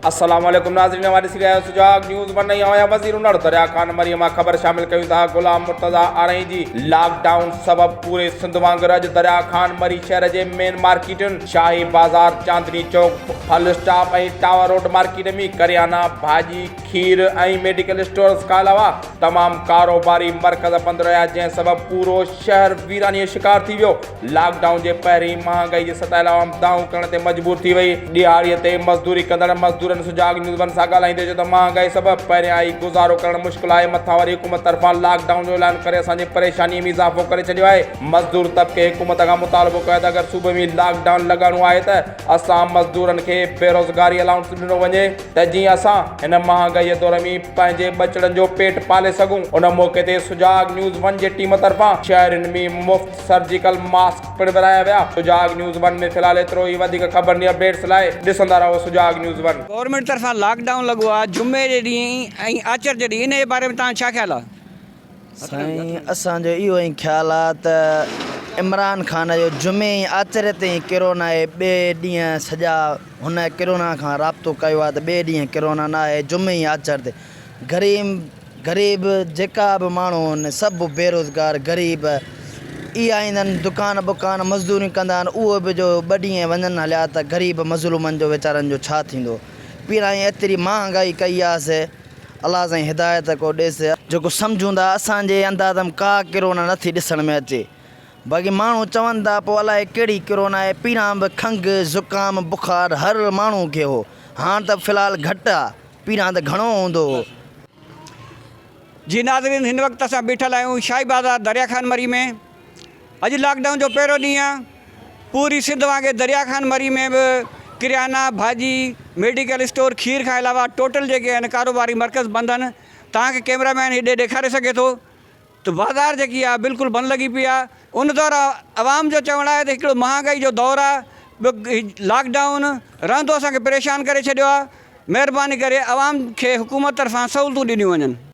अस्सलाम वालेकुम नाज़रीन, हमारे सिलसिले सुजाग न्यूज़ बन रही है। वज़ीर उमर दरिया खान मरियमा खबर शामिल कयूं था। गुलाम मुर्तज़ा आरई जी लॉकडाउन सबब पूरे सिंध वांगुर अॼु दरिया खान मरी शहर जे मेन मार्केटुनि शाही बाज़ार, चांदनी चौक, फल स्टॉप ऐं टावर रोड मार्केट में करियाना, भाॼी, खीर ऐं मेडिकल स्टोर्स खां अलावा तमामु कारोबारी मर्कज़ बंदि रहिया, जंहिं सबब पूरो शहर वीरानीअ शिकार थी वियो। लॉकडाउन जे पहिरीं महांगाई जे सतायल आवाम दाऊं करण ते मजबूर थी वई। ॾियारीअ ते मज़दूरी कंदड़ मज़दूरनि सुजाग न्यूज़ वन सां ॻाल्हाईंदे चयो त महांगाई सबब पहिरियां ई गुज़ारो करणु मुश्किल आहे, मथां वरी हुकूमत तरफ़ां लॉकडाउन जो ऐलान करे असांजी परेशानीअ में इज़ाफ़ो करे छॾियो आहे। मज़दूर तबिके हुकूमत खां मुतालबो कयो त अगरि सूबे में लॉकडाउन लॻाइणो आहे त असां मज़दूरनि खे बेरोज़गारी अलाउंस ॾिनो वञे त जीअं असां हिन महांगाईअ दौर में पंहिंजे बचड़नि जो पेट पाले सघूं। उन मौक़े ते सुजाग न्यूज़ वन जे टीम तरफ़ां शहरनि में मुफ़्त सर्जिकल मास्क पिणु विराया विया। सुजाग न्यूज़ वन में फ़िलहाल एतिरो ई। वधीक ख़बरनि अपडेट्स लाइ ॾिसंदा रहो सुजाग न्यूज़ वन। गवर्नमेंट तरफां लॉकडाउन लगो आहे जुमे जे ॾींहुं ऐं आचर जे ॾींहुं, इन जे बारे में तव्हां छा ख़्यालु आहे? साईं, असांजो इहो ई ख़्यालु आहे त इमरान ख़ान जो जुमे ऐं आचर ते किरोना आहे, ॿिए ॾींहं सॼा हुन किरोना खां राब्तो कयो आहे त ॿिए ॾींहं किरोना न आहे, जुमे ऐं आचर ते ग़रीब जेका बि माण्हू आहिनि सभु बेरोज़गार ग़रीब इहा ईंदा आहिनि, दुकान बुकान मज़दूरी कंदा आहिनि, उहो बि जो ॿ ॾींहं वञनि हलिया त ग़रीब मज़लूमनि जो वीचारनि जो छा थींदो। पहिरां एतिरी महांगाई कई आहे से अलाह साईं हिदायत को ॾेसि, जेको सम्झूं था असांजे अंदाज़ में का किरोना नथी ॾिसण में अचे। बाक़ी माण्हू चवनि था पोइ अलाए कहिड़ी किरोना आहे, पहिरां बि खंघि ज़ुकाम बुखार हर माण्हू खे हो, हाणे त फ़िलहाल घटि आहे, पहिरां त घणो हूंदो हो। जी नाज़रीन, हिन वक़्तु असां बीठल आहियूं शाही बाज़ार दरिया खान मरी में। अॼु लॉकडाउन जो पहिरियों ॾींहुं आहे। पूरी सिंध वांगुरु दरिया खान मरी में बि किरियाना, भाॼी, मेडिकल स्टोर, खीर खां अलावा टोटल जेके आहिनि कारोबारी मर्कज़ बंदि आहिनि। तव्हांखे कैमरामैन हेॾे ॾेखारे सघे थो त बाज़ार जेकी आहे बिल्कुलु बंदि लॻी पई आहे। उन दौरु आवाम जो चवणु आहे त हिकिड़ो महांगाई जो दौरु आहे, लॉकडाउन रहंदो असांखे परेशान करे छॾियो आहे। महिरबानी करे आवाम खे हुकूमत तरफ़ां सहूलियतूं ॾिनियूं वञनि।